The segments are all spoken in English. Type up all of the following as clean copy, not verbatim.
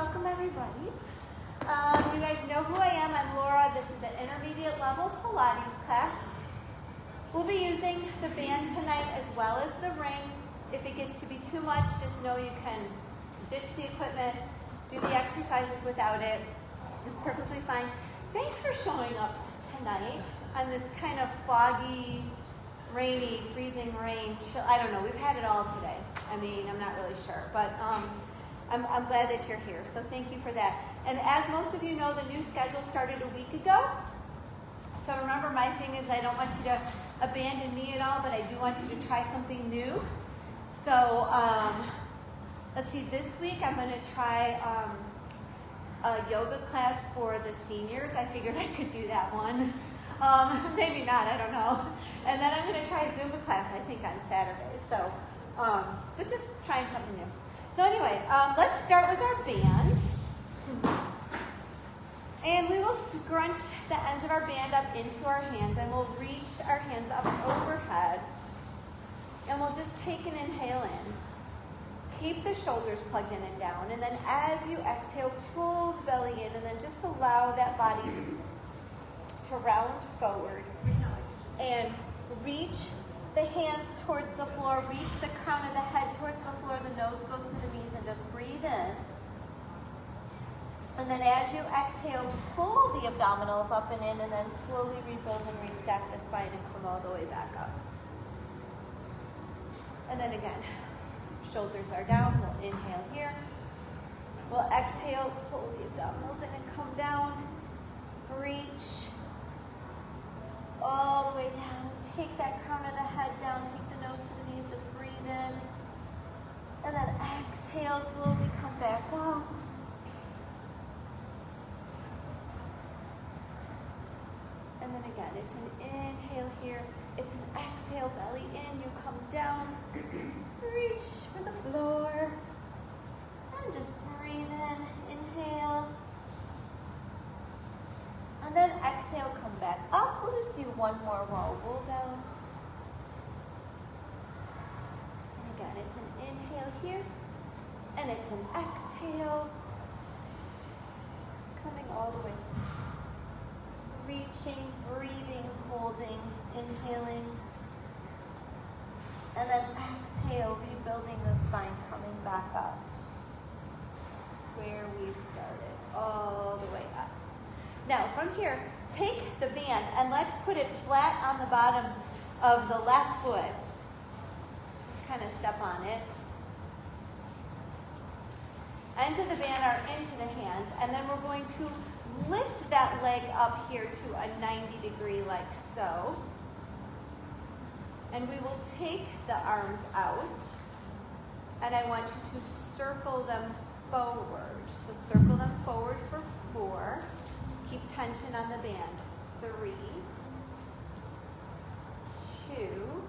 welcome everybody. You guys know who I am. I'm Laura. This is an intermediate level Pilates class. We'll be using the band tonight as well as the ring. If it gets to be too much, just know you can ditch the equipment, do the exercises without it. It's perfectly fine. Thanks for showing up tonight on this kind of foggy, rainy, freezing rain. I don't know. We've had it all today. I mean, I'm not really sure, but I'm glad that you're here. So thank you for that. And as most of you know, the new schedule started a week ago. So remember, my thing is I don't want you to abandon me at all, but I do want you to try something new. So let's see. This week I'm going to try a yoga class for the seniors. I figured I could do that one. Maybe not, I don't know. And then I'm going to try a Zumba class, I think, on Saturday. So, but just trying something new. So anyway, let's start with our band. And we will scrunch the ends of our band up into our hands, and we'll reach our hands up overhead. And we'll just take an inhale in. Keep the shoulders plugged in and down. And then as you exhale, pull the belly in, and then just allow that body to round forward. And reach the hands towards the floor. Reach the crown of the head towards the floor. The nose goes to the knees, and just breathe in. And then as you exhale, pull the abdominals up and in, and then slowly rebuild and restack the spine and come all the way back up. And then again, shoulders are down. We'll inhale here. We'll exhale, pull the abdominals in and come down. Reach all the way down. Take that crown of the head down. Take the nose to the knees. Just breathe in. And then exhale, slowly come back up. And then again, it's an inhale here. It's an exhale, belly in. You come down. Reach for the floor. And just breathe in. Inhale. And then exhale, come back up. We'll just do one more while we'll go. And again, it's an inhale here. And it's an exhale. Coming all the way. Reaching, breathing, holding, inhaling. And then exhale, rebuilding the spine, coming back up. Where we started, all the way up. Now from here, take the band and let's put it flat on the bottom of the left foot. Just kind of step on it. Ends of the band are into the hands, and then we're going to lift that leg up here to a 90-degree like so. And we will take the arms out, and I want you to circle them forward. So circle them forward for 4. Keep tension on the band. 3, 2,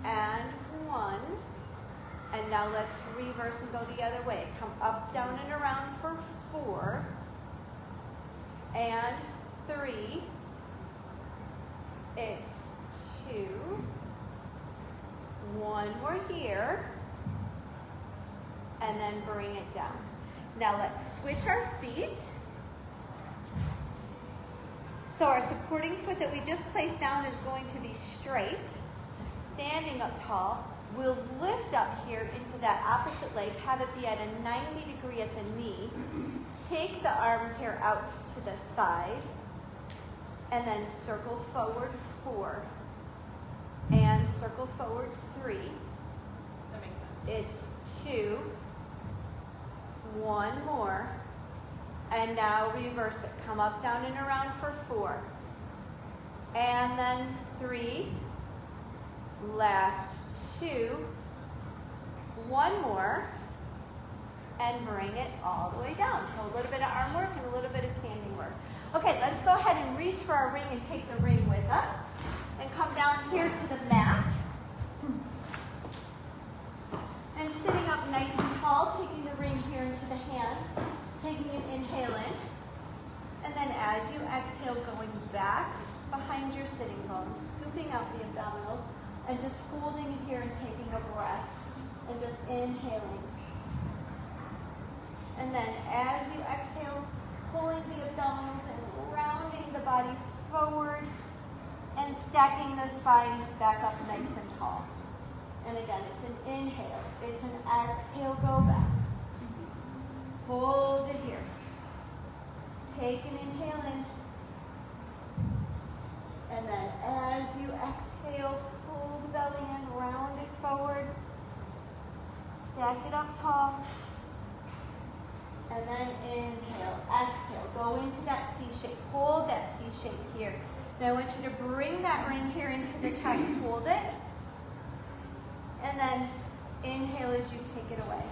and 1. And now let's reverse and go the other way. Come up, down, and around for 4. And 3. It's 2. 1 more here. And then bring it down. Now let's switch our feet. So our supporting foot that we just placed down is going to be straight. Standing up tall. We'll lift up here into that opposite leg. Have it be at a 90 degree at the knee. Take the arms here out to the side. And then circle forward 4. And circle forward 3. That makes sense. It's 2. 1 more. And now reverse it. Come up, down, and around for 4. And then 3. Last 2. 1 more. And bring it all the way down. So a little bit of arm work and a little bit of standing work. Okay, let's go ahead and reach for our ring and take the ring with us. And come down here to the mat. And sitting up nice and tall, taking the ring here into the hands. Taking an inhale in. And then as you exhale, going back behind your sitting bones, scooping out the abdominals, and just holding here and taking a breath. And just inhaling. the spine back up nice and tall. And again, it's an inhale. It's an exhale, go back. Hold it here. Take an inhale in. And then as you exhale, pull the belly in, round it forward. Stack it up tall. And then inhale, exhale. Go into that C shape. Hold that C shape here. Now I want you to bring that ring here into the chest. Hold it. And then inhale as you take it away.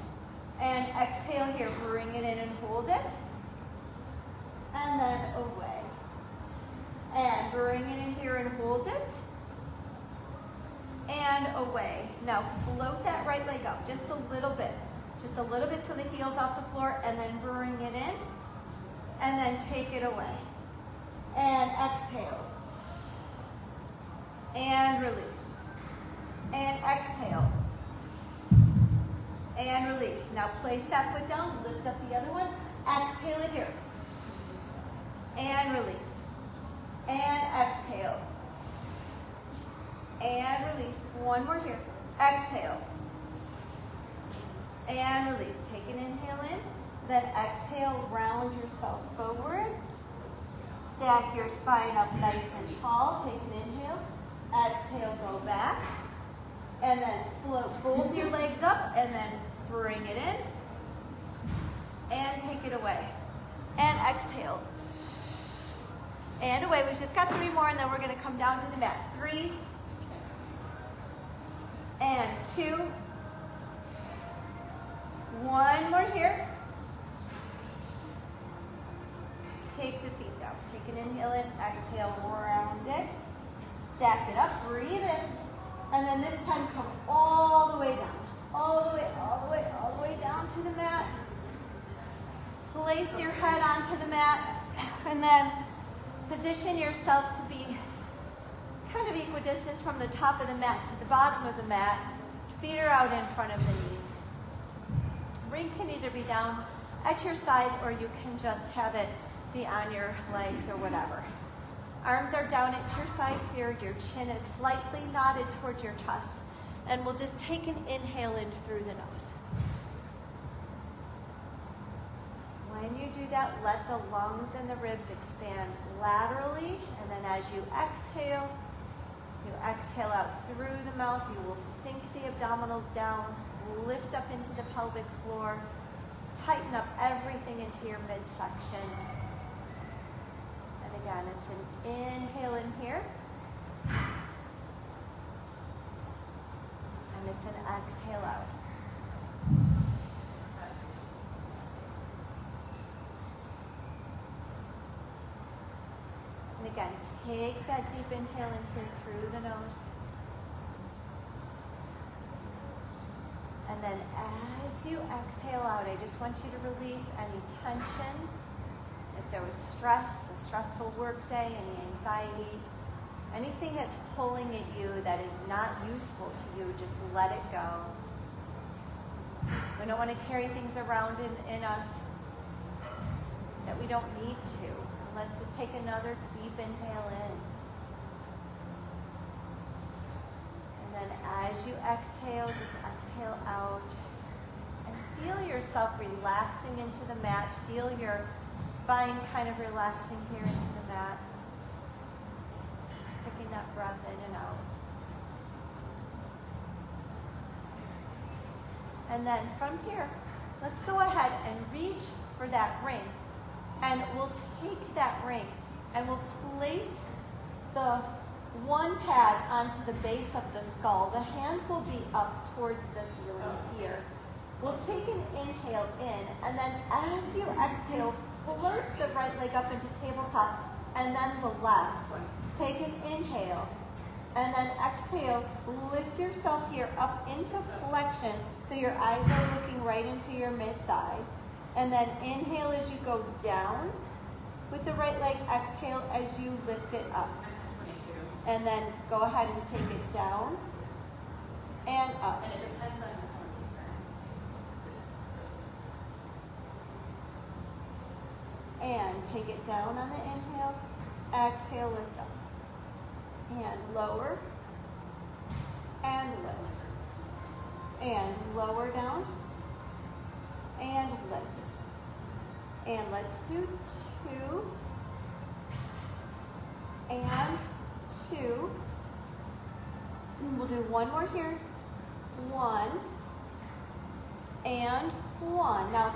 And exhale here. Bring it in and hold it. And then away. And bring it in here and hold it. And away. Now float that right leg up just a little bit. Just a little bit so the heel's off the floor, and then bring it in. And then take it away. And exhale. And release. And exhale. And release. Now place that foot down, lift up the other one. Exhale it here. And release. And exhale. And release. One more here. Exhale. And release. Take an inhale in. Then exhale, round yourself forward. Stack your spine up nice and tall. Take an inhale. Exhale, go back. And then float both your legs up and then bring it in. And take it away. And exhale. And away. We've just got 3 more, and then we're going to come down to the mat. 3. And 2. 1 more here. Take the feet down. Take an inhale in, exhale, round it. Stack it up, breathe in. And then this time come all the way down. All the way, all the way, all the way down to the mat. Place your head onto the mat. And then position yourself to be kind of equidistant from the top of the mat to the bottom of the mat. Feet are out in front of the knees. Ring can either be down at your side, or you can just have it be on your legs or whatever. Arms are down at your side here. Your chin is slightly nodded towards your chest. And we'll just take an inhale in through the nose. When you do that, let the lungs and the ribs expand laterally. And then as you exhale out through the mouth. You will sink the abdominals down, lift up into the pelvic floor, tighten up everything into your midsection. And again, it's an inhale in here. And it's an exhale out. And again, take that deep inhale in here through the nose. And then as you exhale out, I just want you to release any tension. If there was stress, a stressful work day, any anxiety, anything that's pulling at you that is not useful to you, just let it go. We don't want to carry things around in us that we don't need to. Let's just take another deep inhale in. And then as you exhale, just exhale out. And feel yourself relaxing into the mat. Feel your spine kind of relaxing here into the mat. Just taking that breath in and out. And then from here, let's go ahead and reach for that ring. And we'll take that ring and we'll place the one pad onto the base of the skull. The hands will be up towards the ceiling here. We'll take an inhale in, and then as you exhale, flirt the right leg up into tabletop, and then the left. Take an inhale, and then exhale. Lift yourself here up into flexion so your eyes are looking right into your mid-thigh. And then inhale as you go down with the right leg. Exhale as you lift it up. And then go ahead and take it down and up. And it depends on And take it down on the inhale. Exhale, lift up. and lower, and lift, and lower down, and lift. And let's do 2, and 2. We'll do one more here. 1, and 1. Now,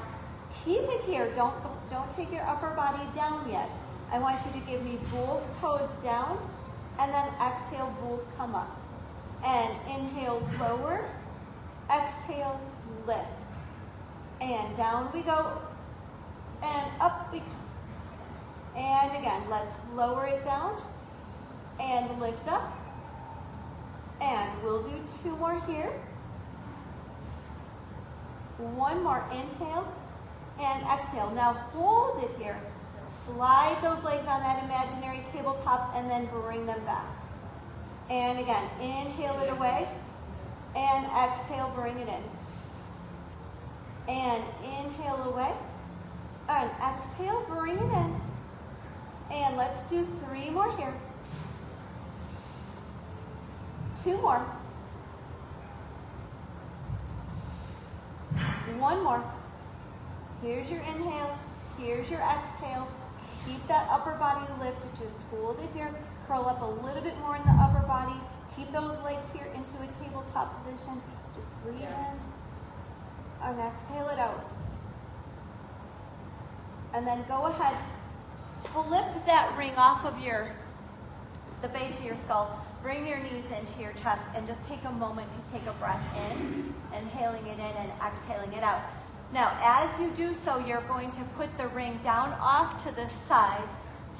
keep it here. Don't take your upper body down yet. I want you to give me both toes down, and then exhale, both come up. And inhale, lower. Exhale, lift. And down we go. And up we come. And again, let's lower it down and lift up. And we'll do 2 more here. 1 more, inhale and exhale. Now hold it here. Slide those legs on that imaginary tabletop and then bring them back. And again, inhale it away and exhale, bring it in. And inhale away and exhale, bring it in. And let's do 3 more here. 2 more. 1 more. Here's your inhale. Here's your exhale. Keep that upper body lifted. Just hold it here. Curl up a little bit more in the upper body. Keep those legs here into a tabletop position. Just breathe in and exhale it out. And then go ahead. Flip that ring off of the base of your skull. Bring your knees into your chest and just take a moment to take a breath in, inhaling it in and exhaling it out. Now, as you do so, you're going to put the ring down off to the side.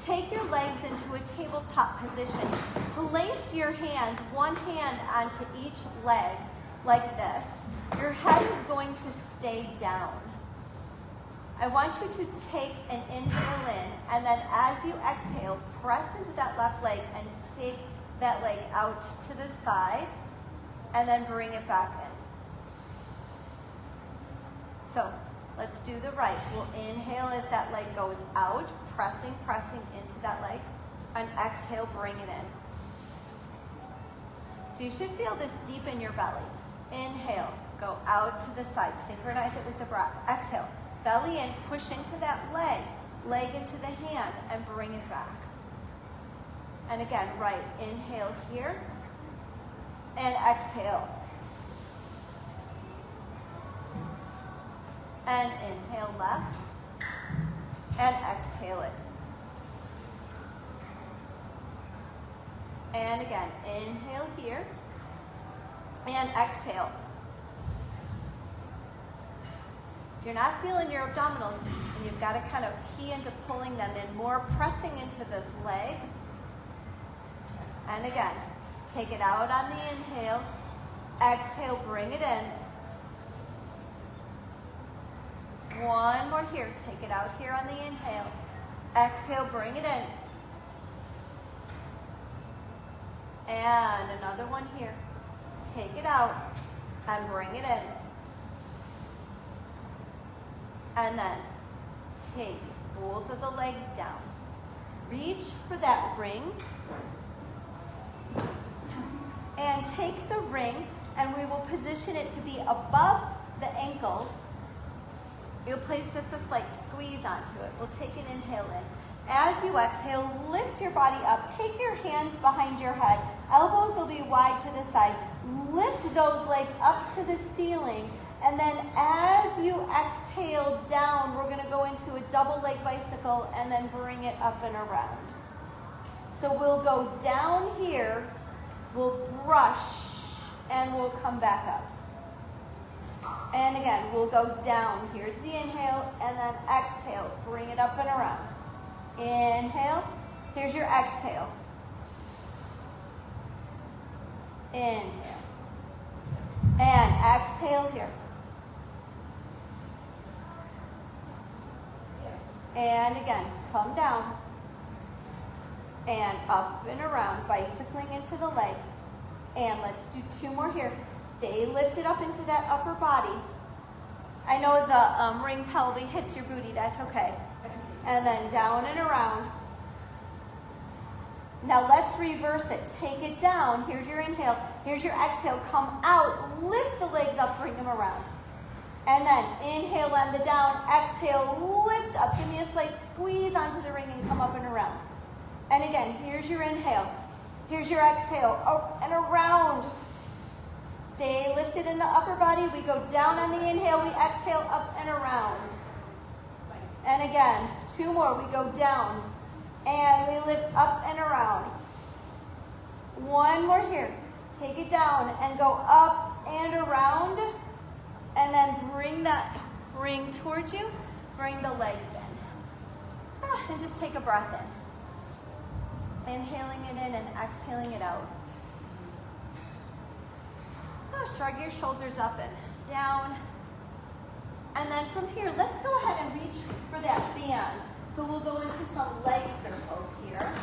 Take your legs into a tabletop position. Place your hands, one hand onto each leg like this. Your head is going to stay down. I want you to take an inhale in, and then as you exhale, press into that left leg and take that leg out to the side, and then bring it back in. So let's do the right. We'll inhale as that leg goes out, pressing into that leg, and exhale, bring it in. So you should feel this deep in your belly. Inhale, go out to the side, synchronize it with the breath. Exhale, belly in, push into that leg into the hand, and bring it back. And again, right, inhale here, and exhale. And inhale left, and exhale it. And again, inhale here, and exhale. If you're not feeling your abdominals, and you've got to kind of key into pulling them in more, pressing into this leg. And again, take it out on the inhale. Exhale, bring it in. One more here. Take it out here on the inhale. Exhale, bring it in. And another one here. Take it out and bring it in. And then take both of the legs down. Reach for that ring. And take the ring, and we will position it to be above the ankles. You'll place just a slight squeeze onto it. We'll take an inhale in. As you exhale, lift your body up. Take your hands behind your head. Elbows will be wide to the side. Lift those legs up to the ceiling. And then as you exhale down, we're going to go into a double leg bicycle and then bring it up and around. So we'll go down here. We'll brush, and we'll come back up. And again, we'll go down. Here's the inhale, and then exhale. Bring it up and around. Inhale. Here's your exhale. Inhale. And exhale here. And again, come down. And up and around, bicycling into the legs. And let's do 2 more here. Stay lifted up into that upper body. I know the ring probably hits your booty, that's okay. And then down and around. Now let's reverse it. Take it down. Here's your inhale. Here's your exhale. Come out. Lift the legs up. Bring them around. And then inhale on the down. Exhale. Lift up. Give me a slight squeeze onto the ring and come up and around. And again, here's your inhale. Here's your exhale. Up and around. Stay lifted in the upper body. We go down on the inhale. We exhale up and around. And again, 2 more. We go down. And we lift up and around. 1 more here. Take it down and go up and around. And then bring that ring towards you. Bring the legs in. And just take a breath in. Inhaling it in and exhaling it out. Shrug your shoulders up and down. And then from here, let's go ahead and reach for that band. So we'll go into some leg circles here.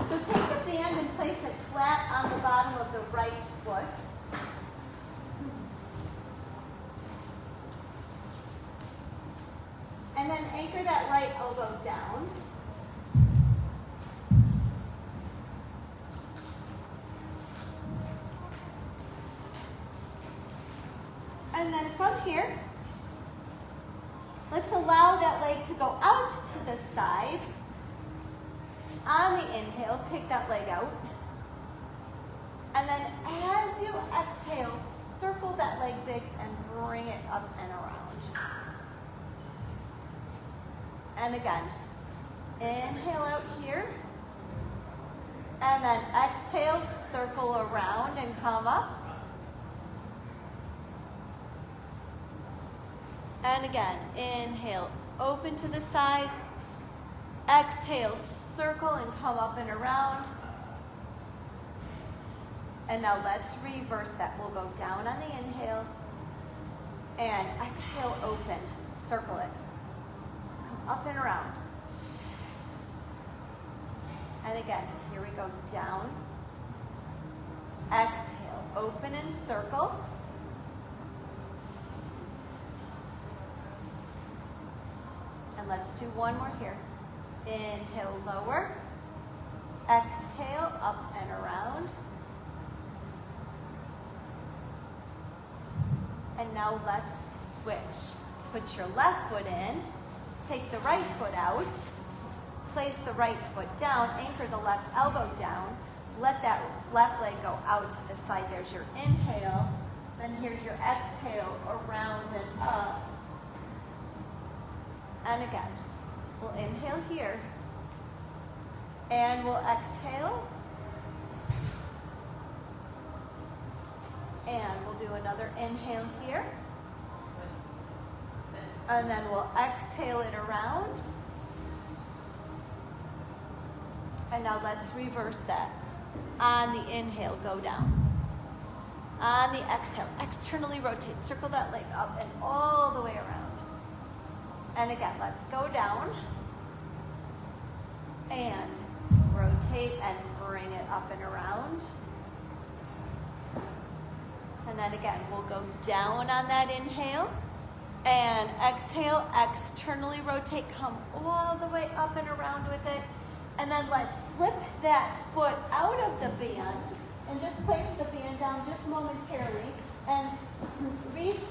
So take the band and place it flat on the bottom of the right foot. And then anchor that right elbow down. And then from here, let's allow that leg to go out to the side. On the inhale, take that leg out. And then as you exhale, circle that leg big and bring it up and around. And again, inhale out here. And then exhale, circle around and come up. And again, inhale, open to the side. Exhale, circle and come up and around. And now let's reverse that. We'll go down on the inhale. And exhale, open. Circle it. Come up and around. And again, here we go, down. Exhale, open and circle. And let's do 1 more here. Inhale, lower. Exhale, up and around. And now let's switch. Put your left foot in. Take the right foot out. Place the right foot down. Anchor the left elbow down. Let that left leg go out to the side. There's your inhale. Then here's your exhale, around and up. And again, we'll inhale here. And we'll exhale. And we'll do another inhale here. And then we'll exhale it around. And now let's reverse that. On the inhale, go down. On the exhale, externally rotate. Circle that leg up and all the way around. And again, let's go down. And rotate and bring it up and around. And then again, we'll go down on that inhale. And exhale, externally rotate, come all the way up and around with it. And then let's slip that foot out of the band and just place the band down just momentarily. And reach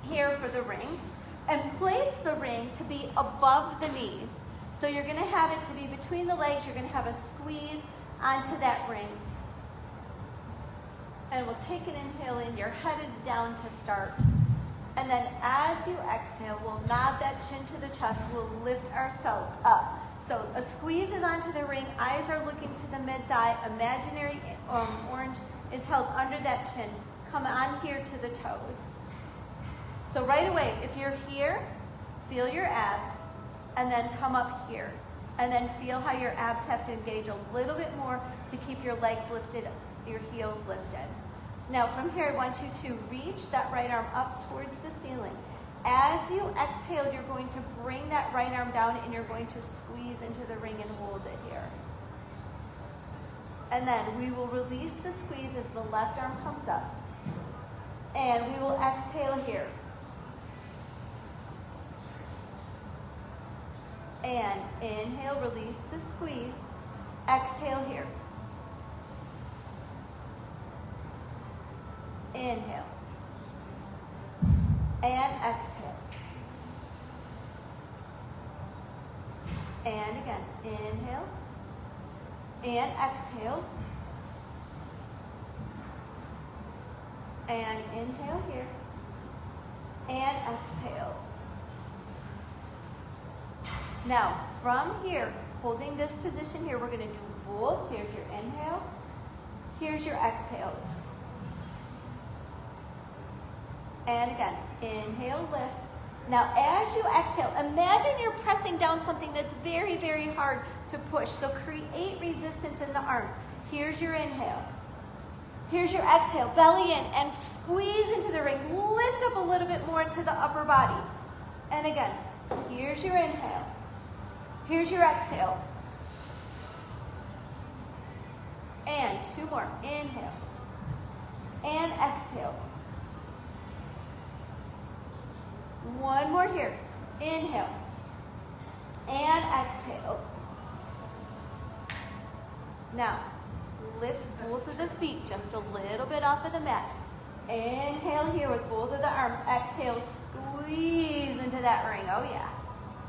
here for the ring. And place the ring to be above the knees. So you're going to have it to be between the legs. You're going to have a squeeze onto that ring. And we'll take an inhale in. Your head is down to start. And then as you exhale, we'll nod that chin to the chest. We'll lift ourselves up. So a squeeze is onto the ring. Eyes are looking to the mid-thigh. Imaginary orange is held under that chin. Come on here to the toes. So right away, if you're here, feel your abs. And then come up here. And then feel how your abs have to engage a little bit more to keep your legs lifted, your heels lifted. Now from here, I want you to reach that right arm up towards the ceiling. As you exhale, you're going to bring that right arm down and you're going to squeeze into the ring and hold it here. And then we will release the squeeze as the left arm comes up. And we will exhale here. And inhale, release the squeeze. Exhale here. Inhale. And exhale. And again, inhale. And exhale. And inhale here. And exhale. Now, from here, holding this position here, we're going to do both. Here's your inhale. Here's your exhale. And again, inhale, lift. Now, as you exhale, imagine you're pressing down something that's very, very hard to push. So create resistance in the arms. Here's your inhale. Here's your exhale. Belly in and squeeze into the ring. Lift up a little bit more into the upper body. And again, here's your inhale. Here's your exhale. And two more. Inhale. And exhale. One more here. Inhale. And exhale. Now, lift both of the feet just a little bit off of the mat. Inhale here with both of the arms. Exhale, squeeze into that ring. Oh yeah.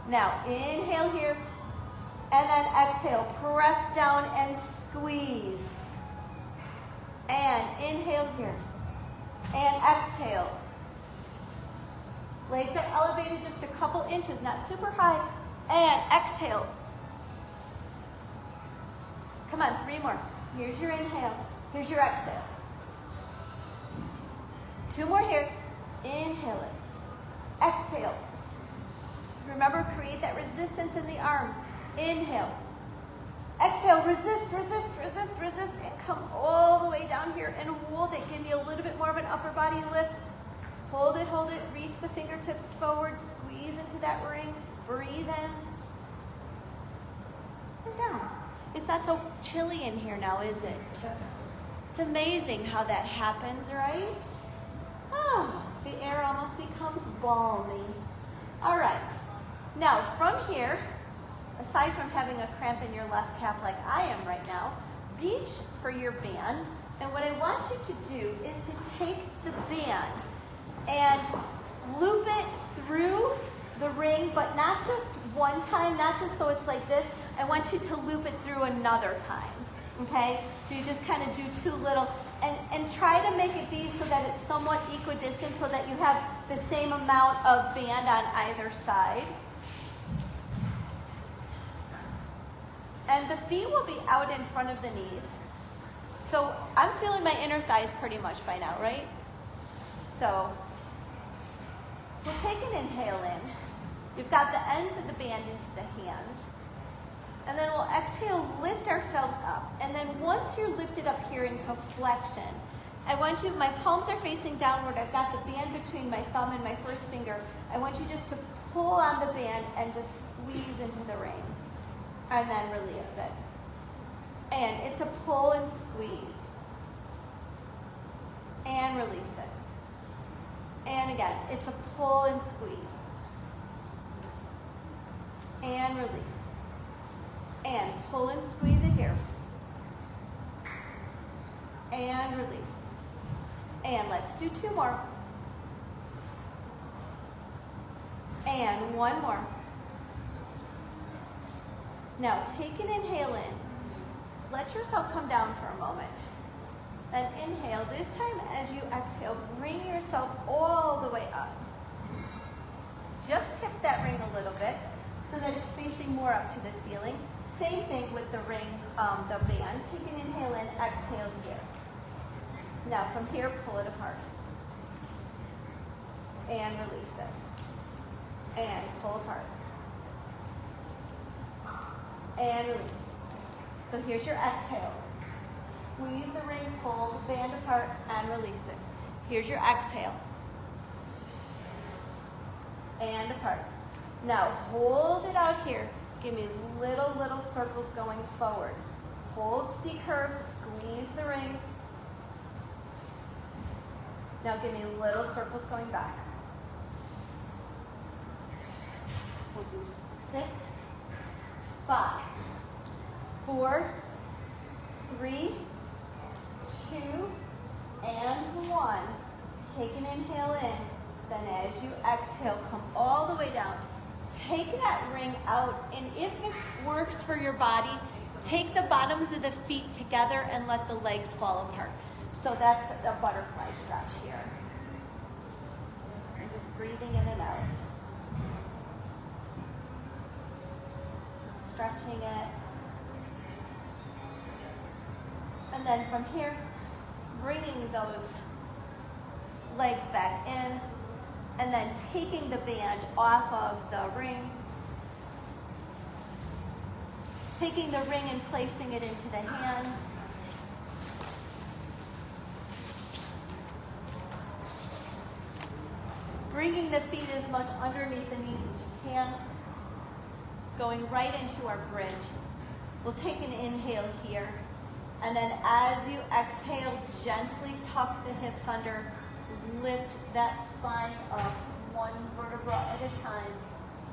Now, inhale here. And then exhale, press down and squeeze. And inhale here. And exhale. Legs are elevated just a couple inches, not super high. And exhale. Come on, three more. Here's your inhale. Here's your exhale. Two more here. Inhale it. Exhale. Remember, create that resistance in the arms. Inhale. Exhale, resist, resist, resist, resist, and come all the way down here and hold it. Give me a little bit more of an upper body lift. Hold it, reach the fingertips forward, squeeze into that ring, breathe in, and down. It's not so chilly in here now, is it? It's amazing how that happens, right? Oh, the air almost becomes balmy. All right, now from here, aside from having a cramp in your left calf like I am right now, reach for your band, and what I want you to do is to take the band and loop it through the ring, but not just one time, not just so it's like this. I want you to loop it through another time, okay? So you just kind of do two little, and try to make it be so that it's somewhat equidistant so that you have the same amount of band on either side. And the feet will be out in front of the knees. So I'm feeling my inner thighs pretty much by now, right? So we'll take an inhale in. You've got the ends of the band into the hands. And then we'll exhale, lift ourselves up. And then once you're lifted up here into flexion, I want you, my palms are facing downward. I've got the band between my thumb and my first finger. I want you just to pull on the band and just squeeze into the ring. And then release it. And it's a pull and squeeze. And release it. And again, it's a pull and squeeze. And release. And pull and squeeze it here. And release. And let's do two more. And one more. Now take an inhale in. Let yourself come down for a moment. Then inhale. This time as you exhale, bring yourself all the way up. Just tip that ring a little bit so that it's facing more up to the ceiling. Same thing with the ring, the band. Take an inhale in, exhale here. Now from here, pull it apart. And release it. And pull apart. And release. So here's your exhale. Squeeze the ring, pull the band apart, and release it. Here's your exhale. And apart. Now hold it out here. Give me little circles going forward. Hold C curve, squeeze the ring. Now give me little circles going back. We'll do 6, 5, 4, 3, 2, and 1. Take an inhale in. Then as you exhale, come all the way down. Take that ring out, and if it works for your body, take the bottoms of the feet together and let the legs fall apart. So that's a butterfly stretch here. And just breathing in and out. Stretching it. And then from here, bringing those legs back in, and then taking the band off of the ring, taking the ring and placing it into the hands. Bringing the feet as much underneath the knees as you can. Going right into our bridge. We'll take an inhale here. And then as you exhale, gently tuck the hips under. Lift that spine up one vertebra at a time.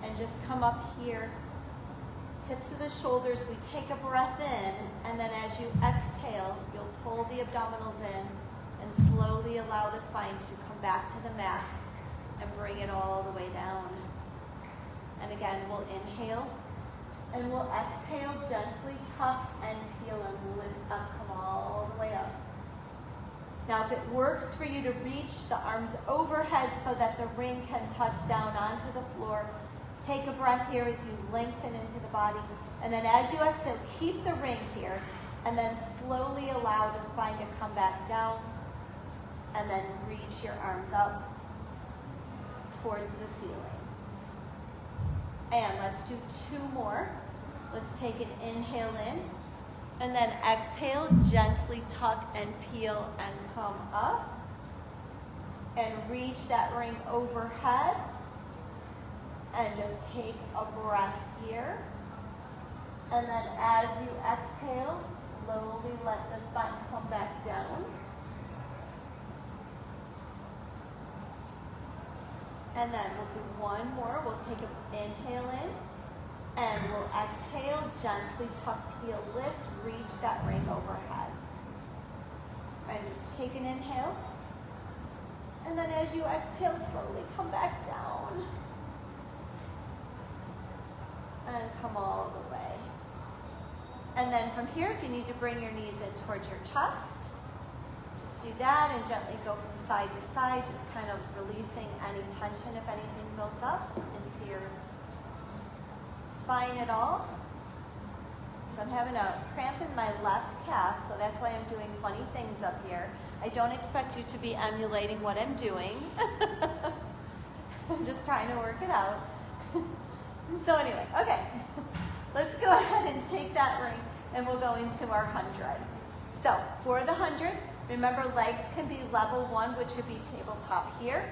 And just come up here. Tips of the shoulders, we take a breath in. And then as you exhale, you'll pull the abdominals in and slowly allow the spine to come back to the mat and bring it all the way down. And again, we'll inhale and we'll exhale, gently tuck and peel and lift up, come all the way up. Now, if it works for you to reach the arms overhead so that the ring can touch down onto the floor, take a breath here as you lengthen into the body. And then as you exhale, keep the ring here and then slowly allow the spine to come back down and then reach your arms up towards the ceiling. And let's do 2 more. Let's take an inhale in and then exhale, gently tuck and peel and come up and reach that ring overhead and just take a breath here. And then as you exhale, slowly let the spine come back down. And then we'll do 1 more. We'll take an inhale in and we'll exhale, gently tuck, peel, lift, reach that ring overhead. And just take an inhale. And then as you exhale, slowly come back down. And come all the way. And then from here, if you need to bring your knees in towards your chest, just do that and gently go from side to side, just kind of releasing any tension, if anything built up into your spine at all. So I'm having a cramp in my left calf, so that's why I'm doing funny things up here. I don't expect you to be emulating what I'm doing. I'm just trying to work it out. So anyway, okay. Let's go ahead and take that ring and we'll go into our 100. So for the 100, remember legs can be level 1, which would be tabletop here.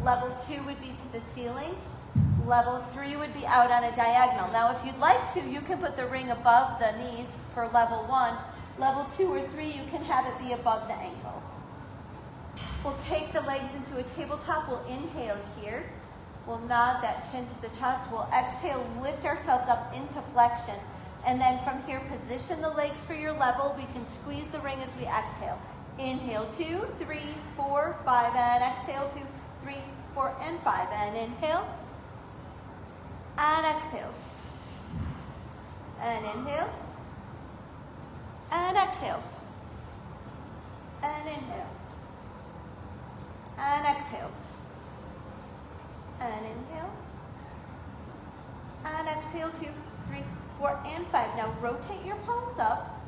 Level 2 would be to the ceiling. Level 3 would be out on a diagonal. Now if you'd like to, you can put the ring above the knees for level 1. Level 2 or 3, you can have it be above the ankles. We'll take the legs into a tabletop. We'll inhale here. We'll nod that chin to the chest. We'll exhale, lift ourselves up into flexion. And then from here, position the legs for your level. We can squeeze the ring as we exhale. Inhale, 2, 3, 4, 5, and exhale, 2, 3, 4, and 5. And inhale, and exhale. And inhale, and exhale. And inhale, and exhale. And inhale, and exhale, 2, 3, 4, and 5. Now rotate your palms up.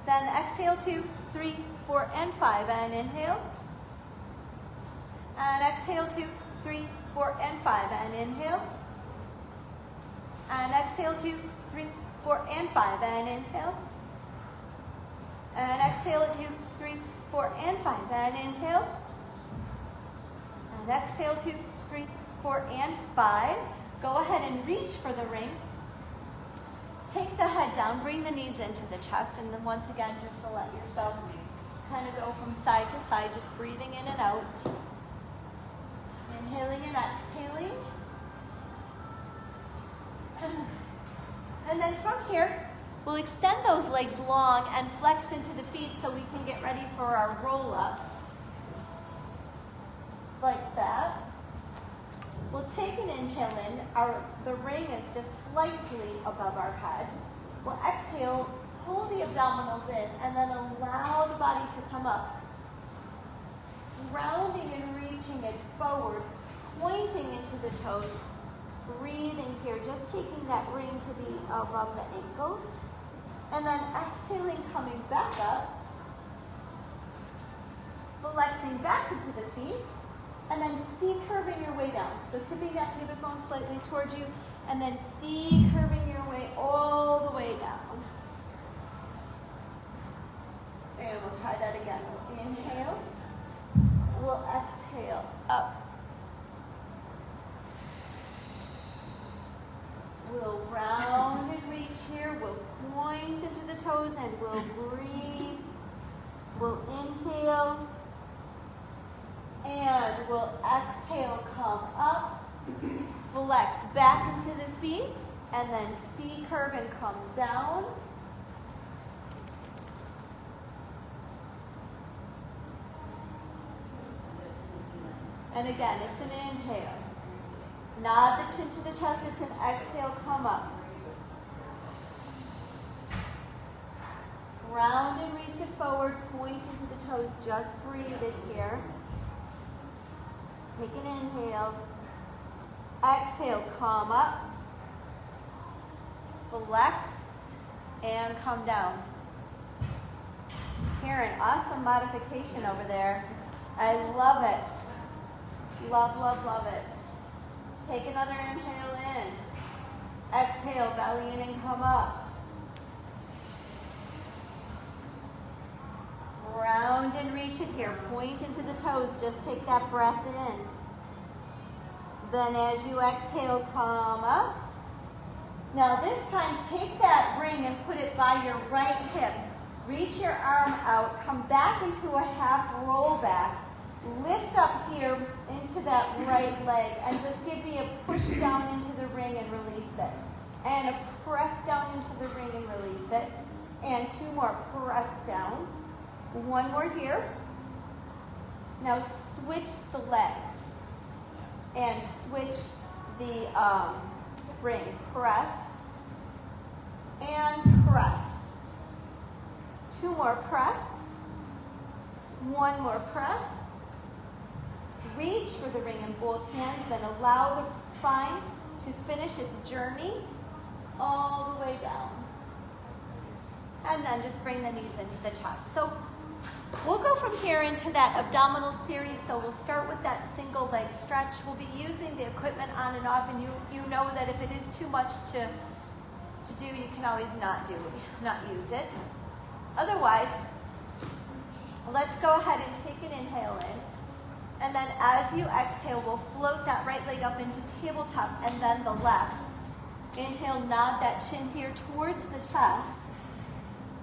Then exhale, 2, 3, 4, and 5. And inhale, and exhale, 2, 3, 4, and 5. And inhale, and exhale, 2, 3, 4, and 5. And inhale, and exhale, 2, 3, 4, and 5. And inhale, and exhale, 2, 3, 4, and 5. Go ahead and reach for the ring. Take the head down, bring the knees into the chest, and then once again, just to let yourself kind of go from side to side, just breathing in and out. Inhaling and exhaling. And then from here, We'll extend those legs long and flex into the feet so we can get ready for our roll up. Like that. We'll take an inhale in. The ring is just slightly above our head. We'll exhale, pull the abdominals in, and then allow the body to come up. Rounding and reaching it forward, pointing into the toes. Breathing here, just taking that ring to be above the ankles. And then exhaling, coming back up. Flexing back into the feet. And then C curving your way down. So tipping that pubic bone slightly towards you. And then C curving your way all the way down. And we'll try that again. We'll inhale. We'll exhale up. We'll round and reach here. We'll point into the toes and we'll breathe. We'll inhale. And we'll exhale, come up. Flex back into the feet. And then C curve and come down. And again, it's an inhale. Nod the chin to the chest. It's an exhale, come up. Round and reach it forward. Point into the toes. Just breathe it here. Take an inhale. Exhale, come up. Flex and come down. Karen, awesome modification over there. I love it. Love, love, love it. Take another inhale in. Exhale, belly in and come up. Round and reach it here. Point into the toes. Just take that breath in. Then as you exhale, come up. Now this time, take that ring and put it by your right hip. Reach your arm out. Come back into a half roll back. Lift up here into that right leg and just give me a push down into the ring and release it. And a press down into the ring and release it. And two more, press down. One more here. Now switch the legs and switch the ring. Press and press. Two more press. One more press. Reach for the ring in both hands, then allow the spine to finish its journey all the way down. And then just bring the knees into the chest. So we'll go from here into that abdominal series. So we'll start with that single leg stretch. We'll be using the equipment on and off, and you know that if it is too much to do, you can always not use it. Otherwise, let's go ahead and take an inhale in. And then as you exhale, we'll float that right leg up into tabletop and then the left. Inhale, nod that chin here towards the chest.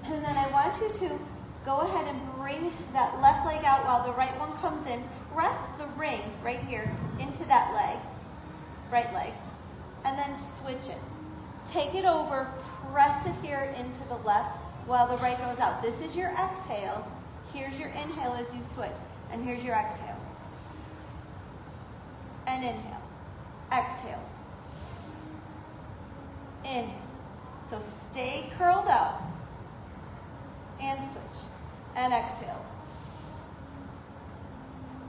And then I want you to go ahead and bring that left leg out while the right one comes in. Press the ring right here into that leg, right leg. And then switch it. Take it over, press it here into the left while the right goes out. This is your exhale. Here's your inhale as you switch. And here's your exhale. And inhale. Exhale. Inhale. So stay curled up. And switch. And exhale.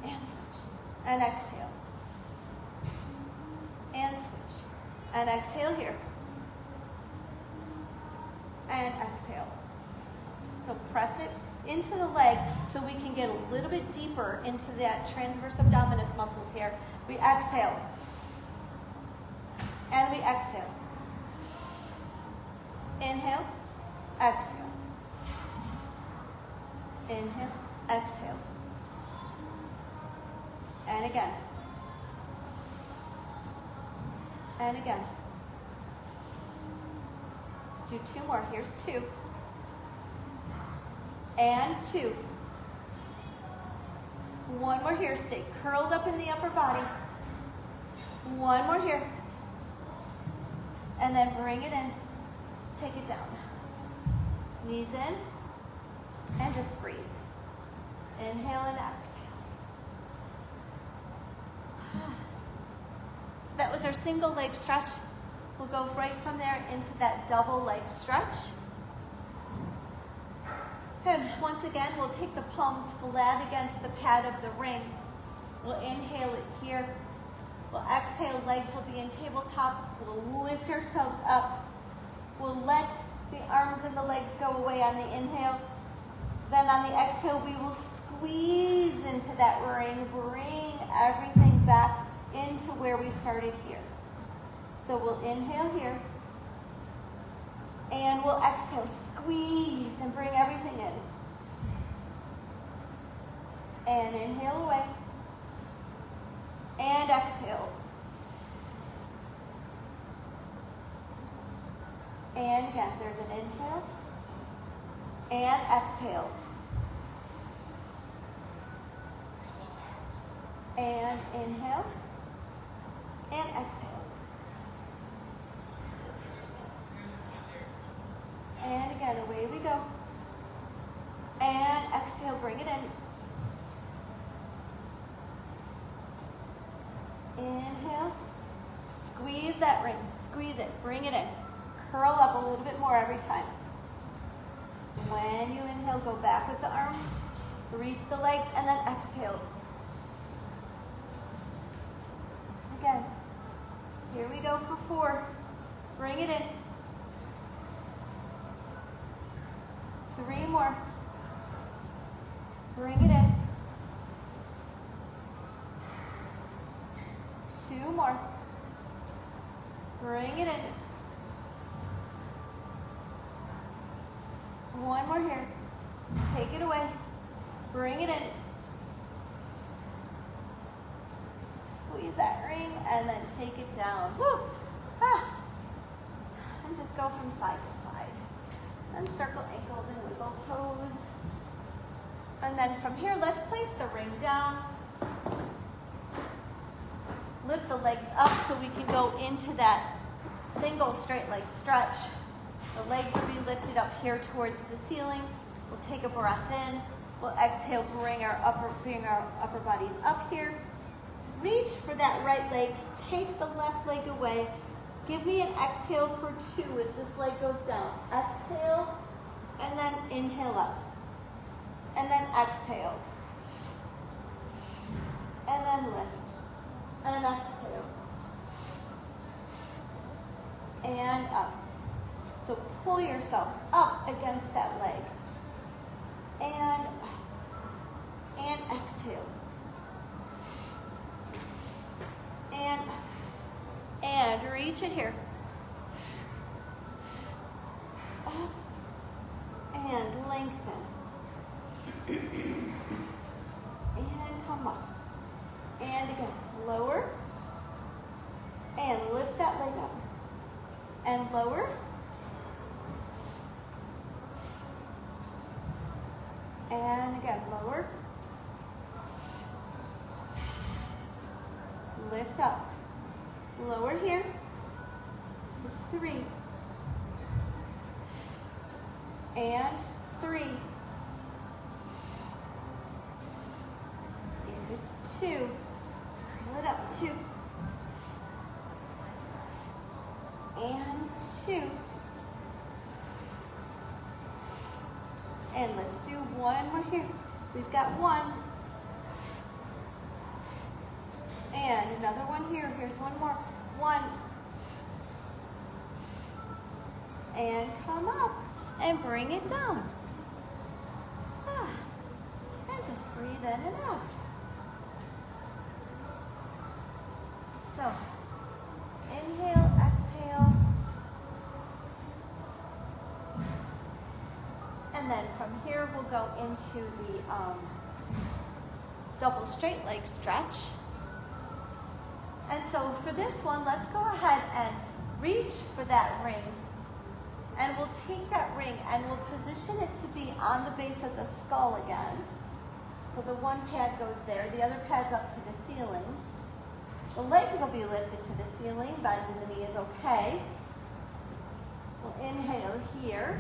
And switch. And exhale. And switch. And exhale here. And exhale. So press it into the leg so we can get a little bit deeper into that transverse abdominis muscles here. We exhale. And we exhale. Inhale. Exhale. Inhale. Exhale. And again. And again. Let's do two more. Here's two. And two. One more here. Stay curled up in the upper body. One more here. And then bring it in. Take it down. Knees in, and just breathe. Inhale and exhale. So that was our single leg stretch. We'll go right from there into that double leg stretch. And once again, we'll take the palms flat against the pad of the ring. We'll inhale it here. We'll exhale, legs will be in tabletop. We'll lift ourselves up. We'll let the arms and the legs go away on the inhale. Then on the exhale, we will squeeze into that ring, bring everything back into where we started here. So we'll inhale here, and we'll exhale, squeeze, and bring everything in. And inhale away, and exhale. And again, there's an inhale, and exhale. And inhale, and exhale. And again, away we go. And exhale, bring it in. Inhale, squeeze that ring, squeeze it, bring it in. Curl up a little bit more every time. When you inhale, go back with the arms, reach the legs, and then exhale. Again, here we go for 4. Bring it in. 3 more. Bring it in. 2 more. Bring it in. 1 more here. Take it away. Bring it in. Squeeze that ring and then take it down. Woo! Ah. And just go from side to side. And circle ankles and wiggle toes. And then from here, let's place the ring down. Lift the legs up so we can go into that single straight leg stretch. The legs will be lifted up here towards the ceiling. We'll take a breath in. We'll exhale, bring our upper bodies up here. Reach for that right leg. Take the left leg away. Give me an exhale for 2 as this leg goes down. Exhale, and then inhale up. And then exhale. And then lift. And exhale. And up. So pull yourself up against that leg. And exhale. And reach it here. Up. And lengthen. And come up. And again, lower. And lift that leg up. And lower. And again, lower. Lift up. Lower here. This is 3. And 3. Here's 2. Pull it up. 2. And 2. And let's do 1 more here. We've got 1. And another one here. Here's 1 more. 1. And come up. And bring it down. And just breathe in and out. So, inhale, exhale. And then from here, we'll go into the double straight leg stretch. And so for this one, let's go ahead and reach for that ring. And we'll take that ring and we'll position it to be on the base of the skull again. So the one pad goes there, the other pad's up to the ceiling. The legs will be lifted to the ceiling, bend in the knee is okay. We'll inhale here.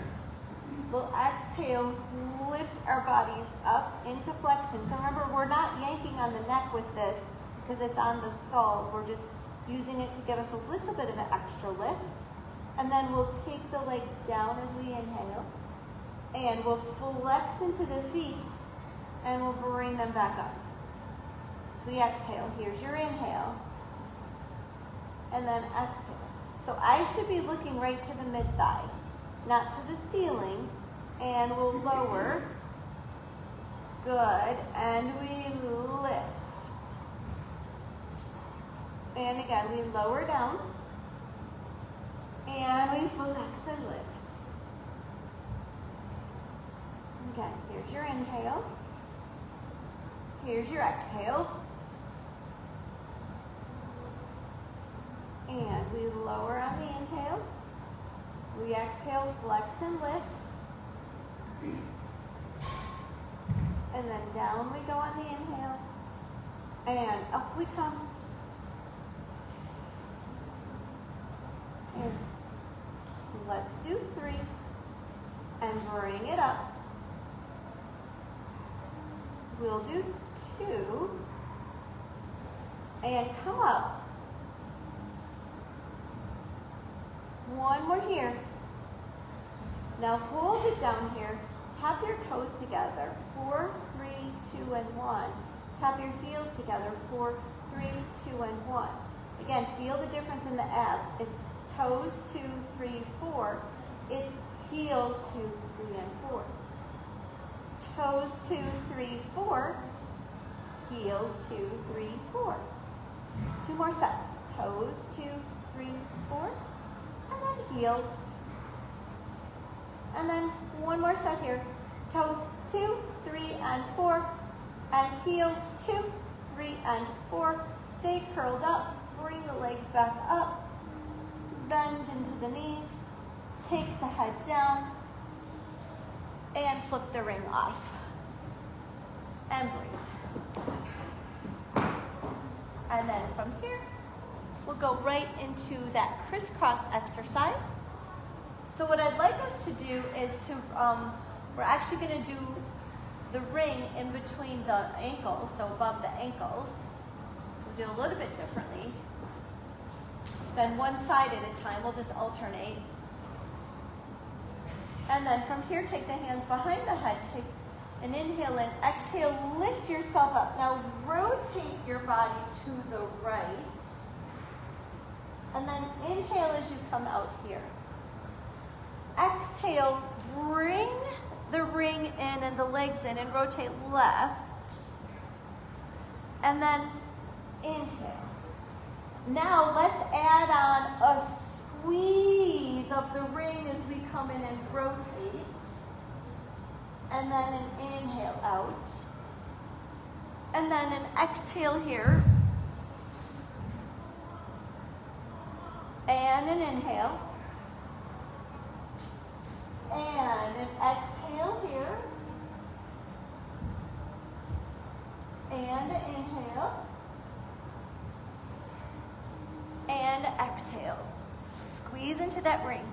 We'll exhale, lift our bodies up into flexion. So remember, we're not yanking on the neck with this because it's on the skull. We're just using it to give us a little bit of an extra lift. And then we'll take the legs down as we inhale. And we'll flex into the feet and we'll bring them back up. So we exhale. Here's your inhale. And then exhale. So I should be looking right to the mid-thigh, not to the ceiling. And we'll lower. Good. And we lift. And again, we lower down. And we flex and lift. Again, here's your inhale. Here's your exhale. And we lower on the inhale. We exhale, flex and lift. And then down we go on the inhale. And up we come. And let's do 3. And bring it up. We'll do 2. And come up. 1 more here. Now hold it down here. Tap your toes together. 4, 3, 2, and 1. Tap your heels together. 4, 3, 2, and 1. Again, feel the difference in the abs. It's toes 2, 3, 4. It's heels 2, 3, and 4. Toes 2, 3, 4. Heels 2, 3, 4. 2 more sets. Toes 2, 3, 4. And then heels. And then 1 more set here. Toes 2, 3, and 4. And heels 2, 3, and 4. Stay curled up. Bring the legs back up. Bend into the knees. Take the head down. And flip the ring off. And breathe. And then from here, we'll go right into that crisscross exercise. So what I'd like us to do is to, we're actually going to do the ring in between the ankles, so above the ankles. So we'll do a little bit differently. Then one side at a time, we'll just alternate. And then from here, take the hands behind the head, take an inhale in, exhale, lift yourself up. Now rotate your body to the right. And then inhale as you come out here. Exhale, bring the ring in and the legs in and rotate left. And then inhale. Now let's add on a squeeze of the ring as we come in and rotate. And then an inhale out. And then an exhale here. And an inhale. And an exhale here. And an inhale. And exhale. Squeeze into that ring.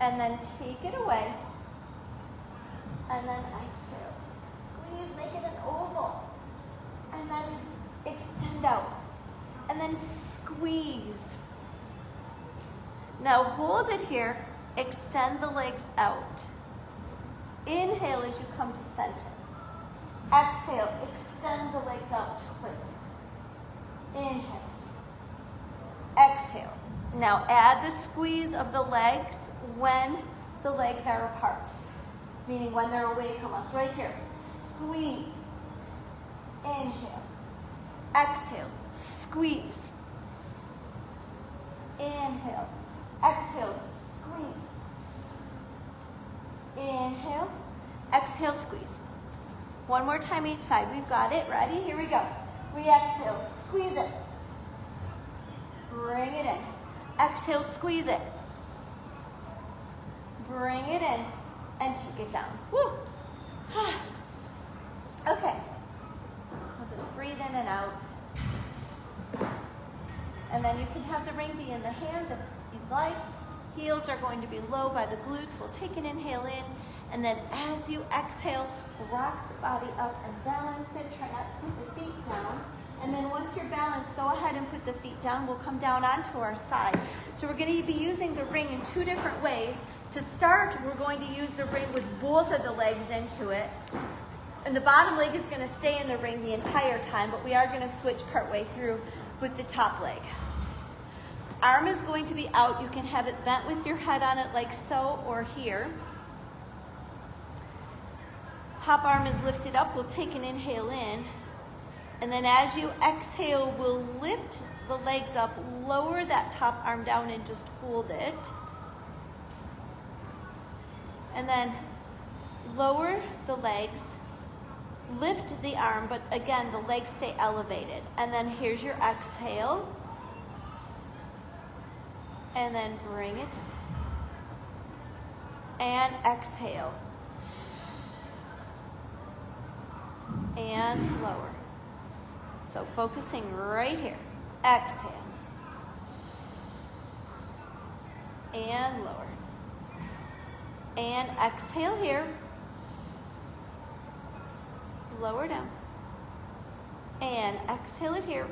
And then take it away. And then exhale. Squeeze, make it an oval. And then extend out. And then squeeze. Now hold it here. Extend the legs out. Inhale as you come to center. Exhale, extend the legs out, twist. Inhale. Exhale. Now add the squeeze of the legs when the legs are apart. Meaning when they're away from us. Right here. Squeeze. Inhale. Exhale. Squeeze. Inhale. Exhale. Squeeze. Inhale. Exhale. Squeeze. One more time each side. We've got it. Ready? Here we go. We exhale. Squeeze it. Bring it in. Exhale. Squeeze it. Bring it in. And take it down. Woo! Okay. Let's just breathe in and out. And then you can have the ring be in the hands if you'd like. heels are going to be low by the glutes. We'll take an inhale in, and then as you exhale, rock the body up and balance it. Try not to put the feet down. And then once you're balanced, go ahead and put the feet down. We'll come down onto our side. So we're going to be using the ring in two different ways. To start, we're going to use the ring with both of the legs into it. And the bottom leg is going to stay in the ring the entire time, but we are going to switch partway through with the top leg. Arm is going to be out. You can have it bent with your head on it like so or here. Top arm is lifted up. We'll take an inhale in. And then as you exhale, we'll lift the legs up, lower that top arm down and just hold it. And then lower the legs, lift the arm, but again, the legs stay elevated. And then here's your exhale. And then bring it down. And exhale. And lower. So focusing right here. Exhale. And lower. And exhale here. Lower down. And exhale it here.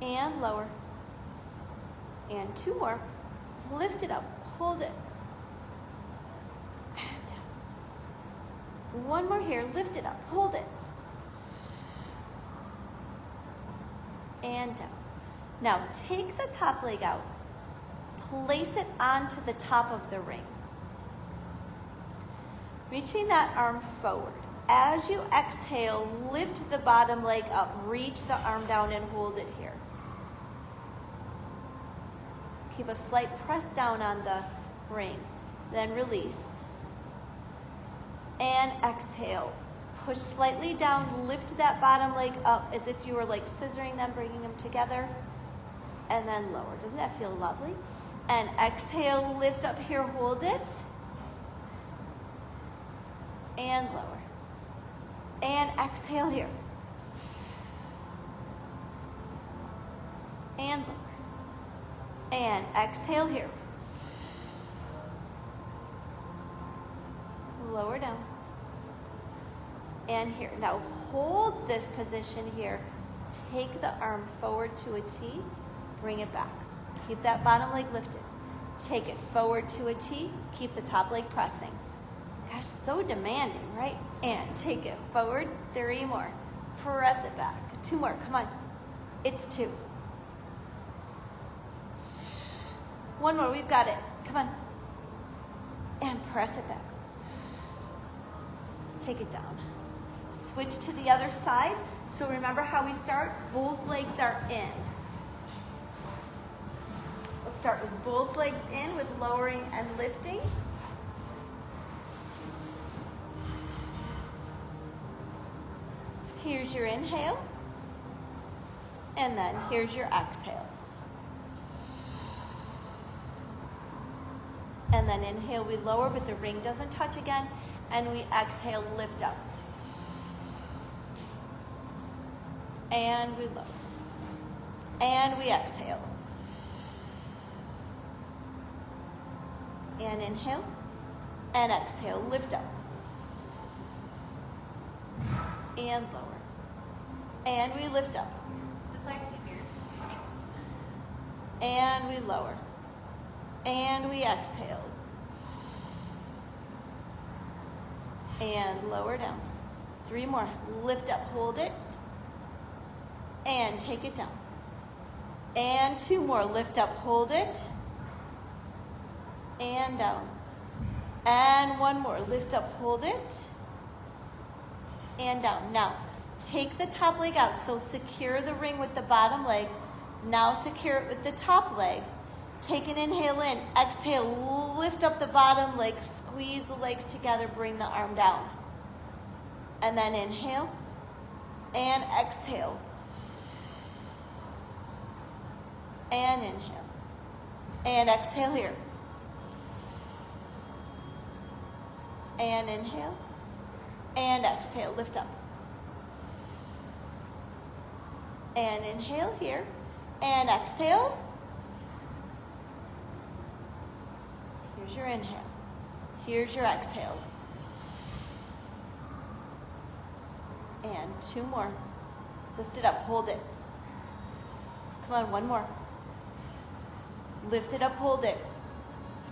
And lower. And two more. Lift it up. Hold it. And down. One more here. Lift it up. Hold it. And down. Now take the top leg out. Place it onto the top of the ring. Reaching that arm forward. As you exhale, lift the bottom leg up. Reach the arm down and hold it here. Keep a slight press down on the ring. Then release. And exhale. Push slightly down, lift that bottom leg up as if you were like scissoring them, bringing them together. And then lower. Doesn't that feel lovely? And exhale, lift up here, hold it. And lower. And exhale here. And lower. And exhale here. Lower down. And here. Now hold this position here. Take the arm forward to a T. Bring it back. Keep that bottom leg lifted. Take it forward to a T. Keep the top leg pressing. Gosh, so demanding, right? And take it forward. 3 more. Press it back. 2 more. Come on. It's 2. 1 more. We've got it. Come on. And press it back. Take it down. Switch to the other side. So remember how we start? Both legs are in. We'll start with both legs in with lowering and lifting. Here's your inhale. And then here's your exhale. And then inhale, we lower, but the ring doesn't touch again. And we exhale, lift up. And we lower. And we exhale. And inhale. And exhale, lift up. And lower. And we lift up. This side's easier. And we lower. And we exhale. And lower down. 3 more. Lift up, hold it. And take it down. And 2 more. Lift up, hold it. And down. And 1 more. Lift up, hold it. And down. Now, take the top leg out. So secure the ring with the bottom leg. Now secure it with the top leg. Take an inhale in. Exhale. Lift up the bottom leg. Squeeze the legs together. Bring the arm down. And then inhale. And exhale. And inhale. And exhale here. And inhale. And exhale. Lift up. And inhale here. And exhale. Here's your inhale. Here's your exhale. And 2 more. Lift it up, hold it. Come on, 1 more. Lift it up, hold it.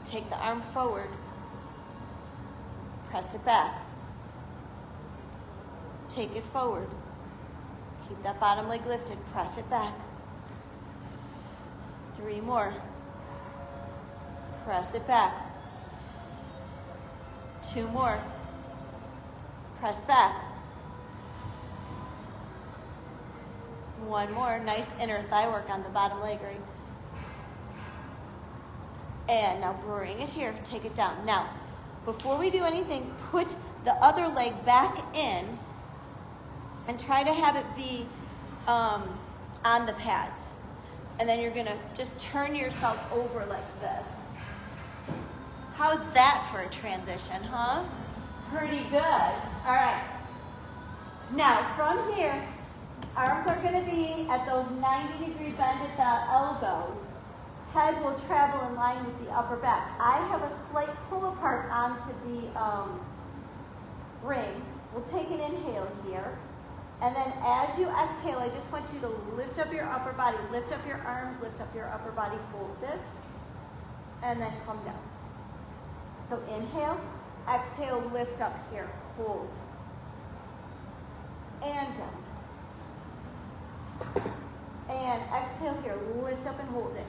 Take the arm forward. Press it back. Take it forward. Keep that bottom leg lifted. Press it back. 3 more. Press it back. 2 more. Press back. 1 more. Nice inner thigh work on the bottom leg, right? And now bring it here. Take it down. Now, before we do anything, put the other leg back in and try to have it be on the pads. And then you're going to just turn yourself over like this. How's that for a transition, huh? Pretty good. All right. Now, from here, arms are going to be at those 90-degree bend at the elbows. Head will travel in line with the upper back. I have a slight pull apart onto the ring. We'll take an inhale here. And then as you exhale, I just want you to lift up your upper body, lift up your arms, lift up your upper body, hold this, and then come down. So inhale, exhale, lift up here, hold, and down. And exhale here, lift up and hold it.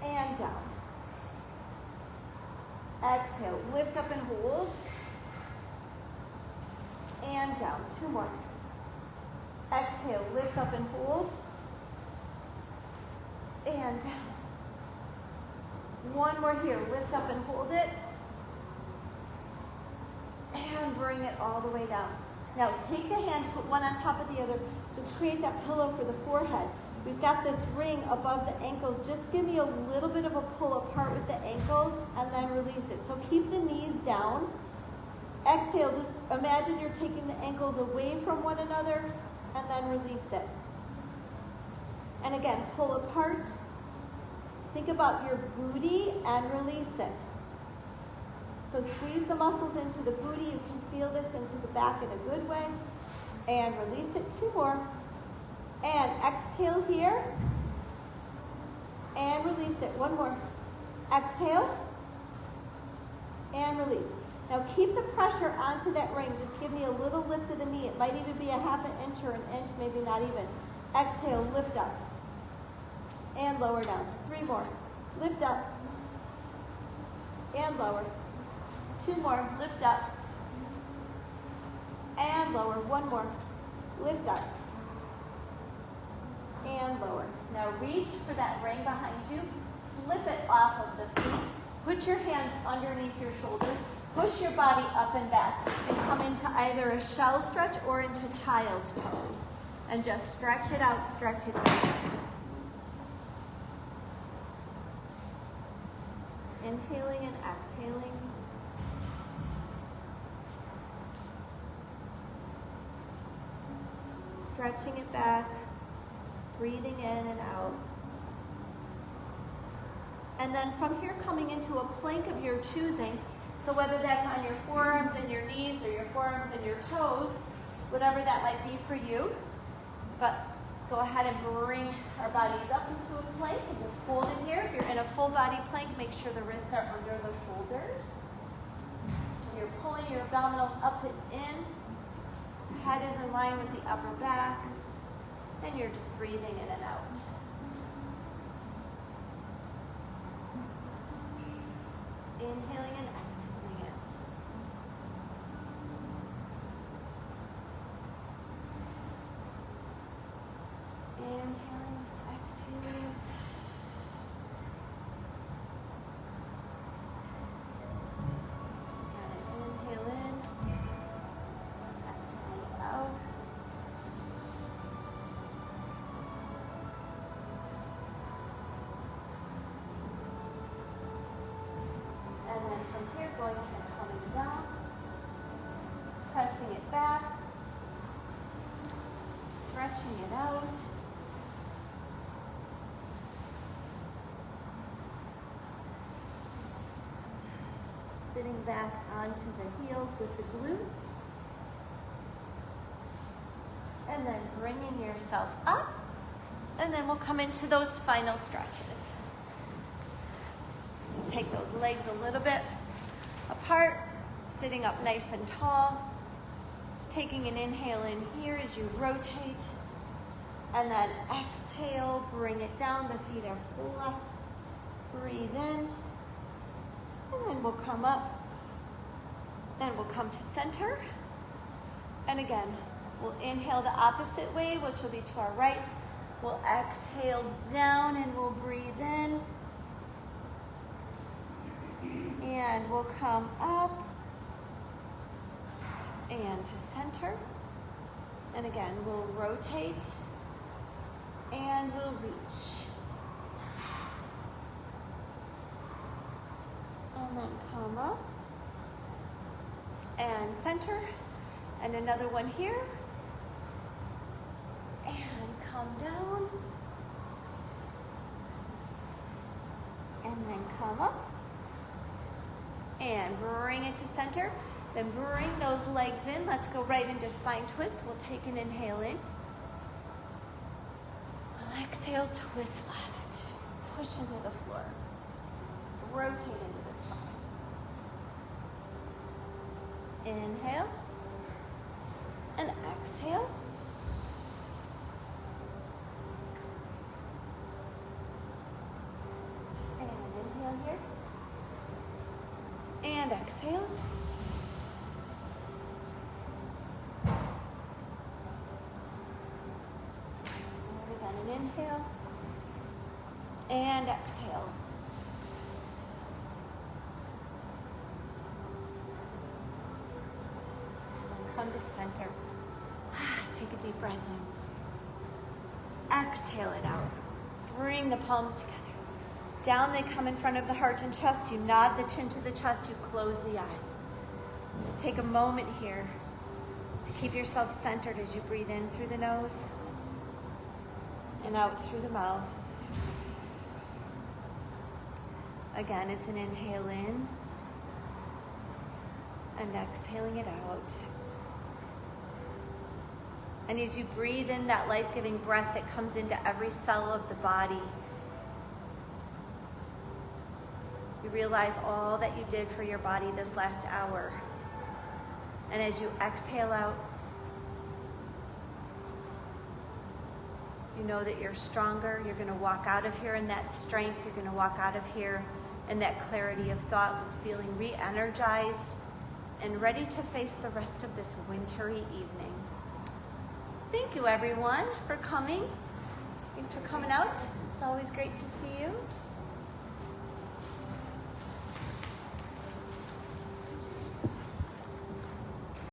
And down. Exhale, lift up and hold. And down. 2 more. Exhale, lift up and hold. And down. 1 more here. Lift up and hold it. And bring it all the way down. Now take the hands, put one on top of the other. Just create that pillow for the forehead. We've got this ring above the ankles. Just give me a little bit of a pull apart with the ankles and then release it. So keep the knees down. Exhale, just imagine you're taking the ankles away from one another and then release it. And again, pull apart. Think about your booty and release it. So squeeze the muscles into the booty. You can feel this into the back in a good way. And release it. 2 more. And exhale here. And release it. 1 more. Exhale. And release. Now keep the pressure onto that ring. Just give me a little lift of the knee. It might even be a 1/2 inch or an inch, maybe not even. Exhale, lift up. And lower down. 3 more. Lift up. And lower. 2 more. Lift up. And lower. 1 more. Lift up. And lower. Now reach for that ring behind you. Slip it off of the feet. Put your hands underneath your shoulders. Push your body up and back and come into either a shell stretch or into child's pose. And just stretch it out, stretch it out. Inhaling and exhaling. Stretching it back, breathing in and out. And then from here coming into a plank of your choosing. So whether that's on your forearms and your knees or your forearms and your toes, whatever that might be for you. But let's go ahead and bring our bodies up into a plank and just hold it here. If you're in a full body plank, make sure the wrists are under the shoulders. So you're pulling your abdominals up and in. Head is in line with the upper back. And you're just breathing in and out. Inhaling and exhaling it. Inhaling, exhaling. And inhale in. Exhale out. And then from here, going ahead, coming down, pressing it back, stretching it out, sitting back onto the heels with the glutes. And then bringing yourself up. And then we'll come into those final stretches. Just take those legs a little bit apart, sitting up nice and tall. Taking an inhale in here as you rotate. And then exhale, bring it down. The feet are flexed. Breathe in. And then we'll come up. Then we'll come to center. And again, we'll inhale the opposite way, which will be to our right. We'll exhale down and we'll breathe in. And we'll come up and to center. And again, we'll rotate and we'll reach. And then come up and center. And another one here. And come down. And then come up. And bring it to center. Then bring those legs in. Let's go right into spine twist. We'll take an inhale in. We'll exhale, twist left. Push into the floor. Rotate into the spine. Inhale. And exhale. And inhale here. And exhale. And again, an inhale. And exhale. And then come to center. Take a deep breath in. Exhale it out. Bring the palms together. Down they come in front of the heart and chest. You nod the chin to the chest. You close the eyes. Just take a moment here to keep yourself centered as you breathe in through the nose and out through the mouth. Again, it's an inhale in and exhaling it out. And as you breathe in that life-giving breath that comes into every cell of the body, you realize all that you did for your body this last hour. And as you exhale out, you know that you're stronger. You're going to walk out of here in that strength. You're going to walk out of here in that clarity of thought, feeling re-energized and ready to face the rest of this wintry evening. Thank you, everyone, for coming. Thanks for coming out. It's always great to see you.